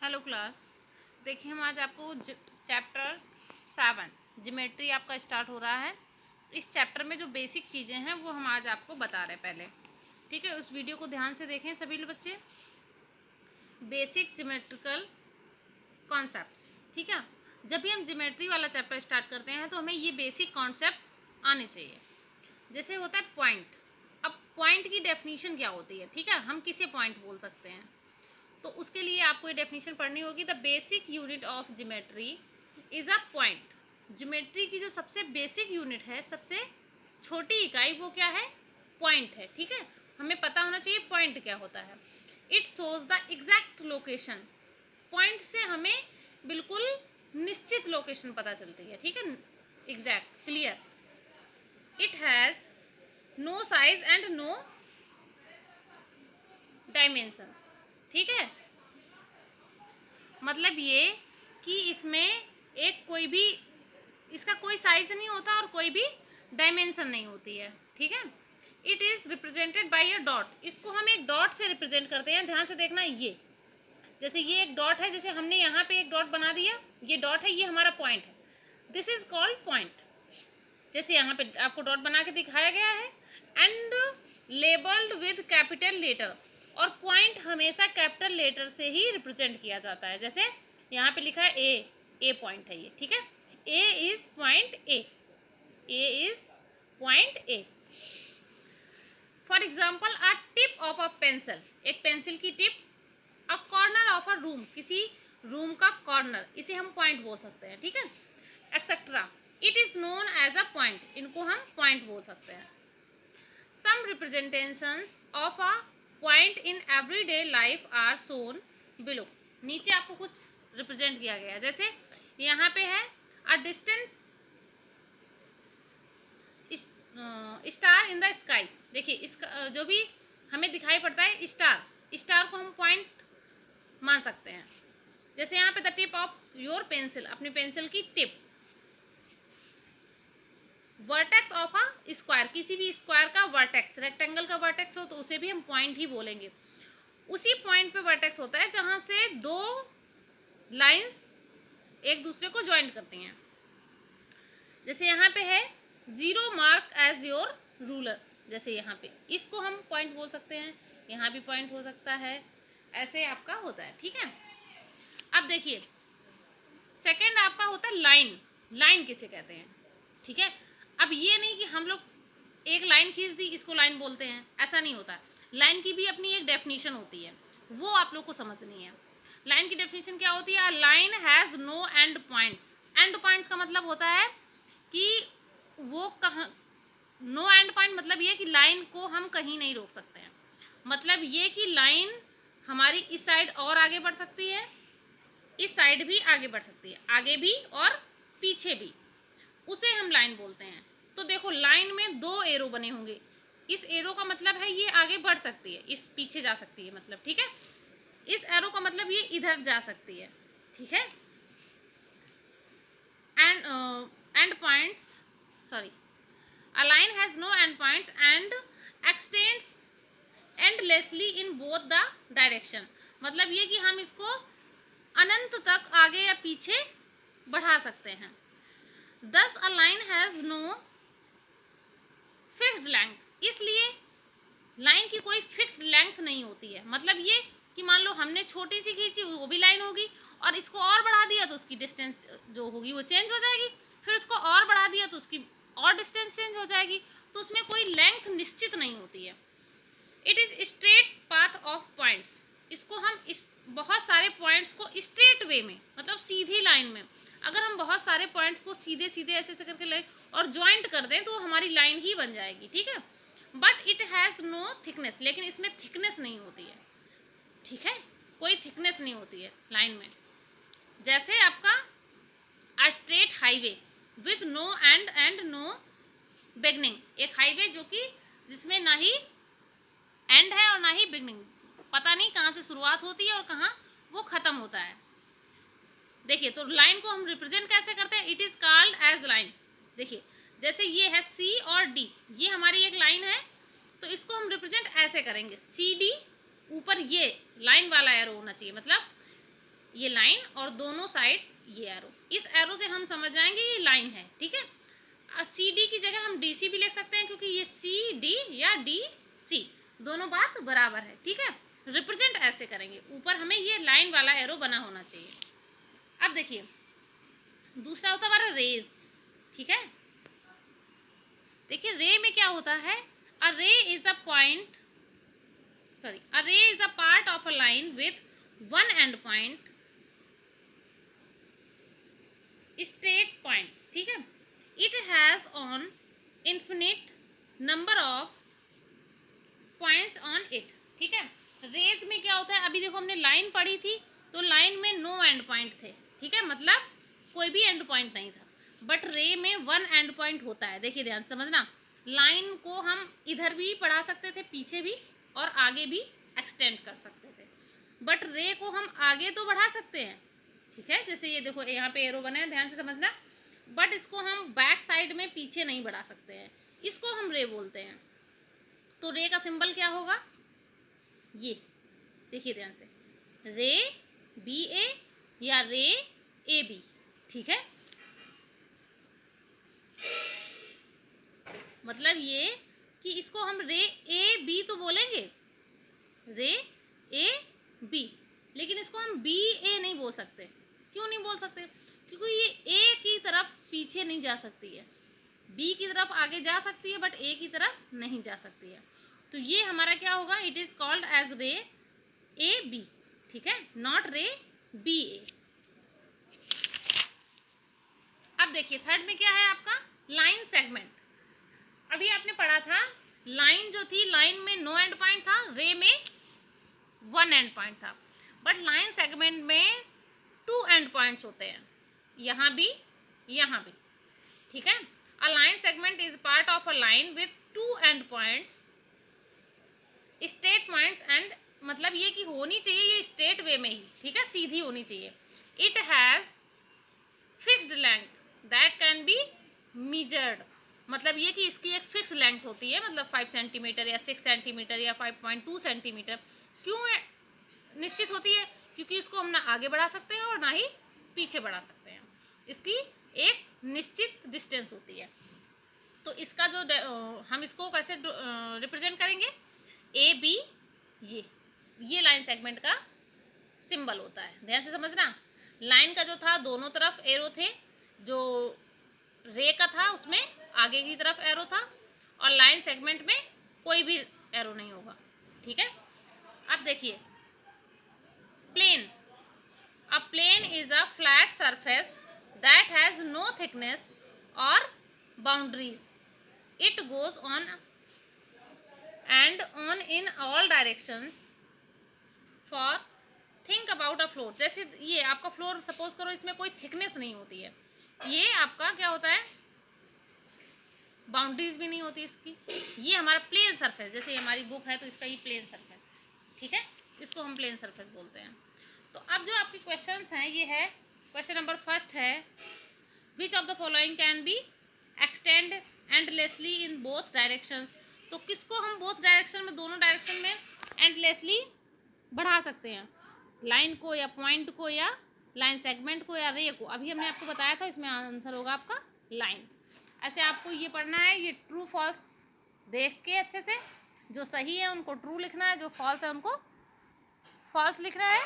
Hello class. देखिए हम आज आपको चैप्टर 7 ज्योमेट्री आपका स्टार्ट हो रहा है। इस चैप्टर में जो बेसिक चीज़ें हैं वो हम आज आपको बता रहे हैं पहले। ठीक है, उस वीडियो को ध्यान से देखें सभी बच्चे। Basic geometrical concepts. ठीक है, जब भी हम ज्योमेट्री वाला चैप्टर स्टार्ट करते हैं तो हमें ये बेसिक कॉन्सेप्ट आने चाहिए। जैसे होता है पॉइंट। अब पॉइंट की डेफिनेशन क्या होती है? ठीक है, हम किसे पॉइंट बोल सकते हैं? तो उसके लिए आपको ये डेफिनेशन पढ़नी होगी। The basic unit of geometry is a point. Geometry की जो सबसे बेसिक यूनिट है, सबसे छोटी इकाई, वो क्या है? पॉइंट है। ठीक है, हमें पता होना चाहिए पॉइंट क्या होता है। It shows the exact location. Point से हमें बिल्कुल निश्चित लोकेशन पता चलती है। ठीक है, exact, clear. It has no size and no dimensions. ठीक है, मतलब ये कि इसमें एक कोई भी इसका कोई साइज नहीं होता और कोई भी डायमेंशन नहीं होती है। ठीक है, it is represented by a dot. इसको हम एक डॉट से रिप्रेजेंट करते हैं। ध्यान से देखना, ये जैसे ये एक डॉट है, जैसे हमने यहाँ पे एक डॉट बना दिया, ये डॉट है, ये हमारा पॉइंट है। This is called point. जैसे यहाँ पे आपको डॉट बना के दिखाया गया है। And labelled with capital letter. और पॉइंट हमेशा कैपिटल लेटर से ही रिप्रेजेंट किया जाता है। जैसे यहाँ पे लिखा है ए पॉइंट है ये। ठीक है, A is point A is point A. For example, a tip of a pencil, एक पेंसिल की tip. A corner of a room, किसी रूम का कॉर्नर, इसे हम पॉइंट बोल सकते हैं। ठीक है, etcetera. It is known as a point, इनको हम पॉइंट बोल सकते हैं। Some representations of a point in everyday life are shown below. नीचे आपको कुछ रिप्रेजेंट किया गया है। जैसे यहाँ पे है a distance star in the sky. देखिए इसका जो भी हमें दिखाई पड़ता है, स्टार, स्टार को हम पॉइंट मान सकते हैं। जैसे यहाँ पे the tip of your pencil, अपनी पेंसिल की tip. Vertex of a square, किसी भी स्क्वायर का वर्टेक्स, रेक्टेंगल का वर्टेक्स हो तो उसे भी हम पॉइंट ही बोलेंगे। उसी पॉइंट पे वर्टेक्स होता है जहां से दो लाइंस एक दूसरे को ज्वाइन करती हैं। जैसे यहाँ पे है zero mark as your ruler, जैसे यहाँ पे इसको हम पॉइंट बोल सकते हैं। यहाँ भी पॉइंट हो सकता है, ऐसे आपका होता है। ठीक है, अब देखिए सेकंड आपका होता है लाइन। लाइन किसे कहते हैं? ठीक है, अब ये नहीं कि हम लोग एक लाइन खींच दी, इसको लाइन बोलते हैं, ऐसा नहीं होता। लाइन की भी अपनी एक डेफिनेशन होती है, वो आप लोग को समझनी है। लाइन की डेफिनेशन क्या होती है? Line has no end points. End points का मतलब होता है कि वो कहाँ, नो एंड पॉइंट मतलब ये कि लाइन को हम कहीं नहीं रोक सकते हैं। मतलब ये कि लाइन हमारी इस साइड और आगे बढ़ सकती है, इस साइड भी आगे बढ़ सकती है, आगे भी और पीछे भी, उसे हम लाइन बोलते हैं। तो देखो लाइन में दो एरो बने होंगे, इस एरो का मतलब है ये आगे बढ़ सकती है, इस पीछे जा सकती है, मतलब ठीक है। इस एरो का मतलब ये इधर जा सकती है। ठीक है, end points, sorry, a line has no end points and extends endlessly in both the direction. मतलब ये कि हम इसको अनंत तक आगे या पीछे बढ़ा सकते हैं। Thus a line has no fixed length, इसलिए लाइन की कोई फिक्स्ड लेंथ नहीं होती है। मतलब ये कि मान लो हमने छोटी सी खींची, वो भी लाइन होगी, और इसको और बढ़ा दिया तो उसकी डिस्टेंस जो होगी वो चेंज हो जाएगी। फिर उसको और बढ़ा दिया तो उसकी और डिस्टेंस चेंज हो जाएगी। तो उसमें कोई लेंथ निश्चित नहीं होती है। It is straight path of points, इसको हम इस बहुत सारे पॉइंट्स को स्ट्रेट वे में, मतलब सीधी लाइन में, अगर हम बहुत सारे पॉइंट्स को सीधे सीधे ऐसे ऐसे करके ले और ज्वाइंट कर दें तो हमारी लाइन ही बन जाएगी। ठीक है, but it has no thickness, लेकिन इसमें थिकनेस नहीं होती है। ठीक है, कोई थिकनेस नहीं होती है लाइन में। जैसे आपका a straight highway with no end and no beginning, एक हाईवे जो कि जिसमें ना ही एंड है और ना ही बिगनिंग, पता नहीं कहाँ से शुरुआत होती है और कहाँ वो खत्म होता है। देखिए तो लाइन को हम रिप्रेजेंट कैसे करते हैं? It is called as line. देखिए जैसे ये है सी और डी, ये हमारी एक लाइन है, तो इसको हम रिप्रेजेंट ऐसे करेंगे, सी डी, ऊपर ये लाइन वाला एरो होना चाहिए, मतलब ये लाइन और दोनों साइड ये एरो। इस एरो से हम समझ जाएंगे ये लाइन है, ठीक है। सी डी की जगह हम डी सी भी लिख सकते हैं, क्योंकि ये सी डी या डी सी दोनों बात बराबर है, ठीक है। रिप्रेजेंट ऐसे करेंगे, ऊपर हमें ये लाइन वाला एरो बना होना चाहिए। अब देखिए दूसरा होता है हमारा रेज, ठीक है। देखिए रे में क्या होता है, अ रे इज अ पॉइंट, सॉरी, अ रे is a part of a line with one and point straight points, ठीक है। It has on infinite number of points on it, ठीक है। रेज में क्या होता है, अभी देखो हमने लाइन पढ़ी थी तो लाइन में नो एंड पॉइंट थे, ठीक है, मतलब कोई भी एंड पॉइंट नहीं था। बट रे में वन एंड पॉइंट होता है। देखिए ध्यान से समझना, लाइन को हम इधर भी पढ़ा सकते थे, पीछे भी और आगे भी एक्सटेंड कर सकते थे। बट रे को हम आगे तो बढ़ा सकते हैं, ठीक है, जैसे ये देखो यहाँ पे एरो बना है, ध्यान से समझना। बट इसको हम बैक साइड में पीछे नहीं बढ़ा सकते हैं, इसको हम रे बोलते हैं। तो रे का सिंबल क्या होगा, ये देखिए ध्यान से, रे बी ए या रे ए बी, ठीक है। मतलब ये कि इसको हम रे ए बी तो बोलेंगे, रे ए बी, लेकिन इसको हम बी ए नहीं बोल सकते। क्यों नहीं बोल सकते, क्योंकि ये ए की तरफ पीछे नहीं जा सकती है, बी की तरफ आगे जा सकती है बट ए की तरफ नहीं जा सकती है। तो ये हमारा क्या होगा, इट इज कॉल्ड एज रे ए बी, ठीक है, नॉट रे बी ए। अब देखिए थर्ड में क्या है आपका, लाइन सेगमेंट। अभी आपने पढ़ा था लाइन जो थी, लाइन में नो एंड पॉइंट था, रे में वन एंड पॉइंट था। बट लाइन सेगमेंट में टू एंड पॉइंट्स होते हैं, यहाँ भी यहाँ भी, ठीक है। A line segment is part of a line with to and points straight points and, मतलब ये कि होनी चाहिए ये स्ट्रेट वे में ही, ठीक है, सीधी होनी चाहिए। It has fixed length that can be measured, मतलब ये कि इसकी एक फिक्स लेंथ होती है, मतलब 5 सेंटीमीटर या 6 सेंटीमीटर या 5.2 सेंटीमीटर। क्यों निश्चित होती है, क्योंकि इसको हम ना आगे बढ़ा सकते हैं और ना ही पीछे बढ़ा सकते हैं, इसकी एक निश्चित डिस्टेंस होती है। तो इसका जो हम इसको कैसे रिप्रेजेंट करेंगे, ए बी, ये लाइन सेगमेंट का सिंबल होता है। ध्यान से समझना, लाइन का जो था दोनों तरफ एरो थे, जो रे का था उसमें आगे की तरफ एरो था, और लाइन सेगमेंट में कोई भी एरो नहीं होगा, ठीक है। अब देखिए plane, a plane is a flat surface that has no thickness और boundaries, it goes on and on in all directions for, think about a floor. जैसे ये आपका फ्लोर सपोज करो इसमें कोई थिकनेस नहीं होती है, ये आपका क्या होता है, बाउंड्रीज भी नहीं होती इसकी, ये हमारा प्लेन सरफेस, जैसे हमारी बुक है तो इसका ये प्लेन सरफेस है, ठीक है, इसको हम प्लेन सरफेस बोलते हैं। तो अब जो आपके क्वेश्चंस हैं ये है, क्वेश्चन नंबर फर्स्ट है, which of the following can be extend endlessly in both directions. तो किसको हम बोथ डायरेक्शन में, दोनों डायरेक्शन में एंडलेसली बढ़ा सकते हैं, लाइन को या पॉइंट को या लाइन सेगमेंट को या रे को। अभी हमने आपको बताया था, इसमें आंसर होगा आपका लाइन। ऐसे आपको ये पढ़ना है, ये ट्रू फॉल्स देख के अच्छे से, जो सही है उनको ट्रू लिखना है, जो फॉल्स है उनको फॉल्स लिखना है।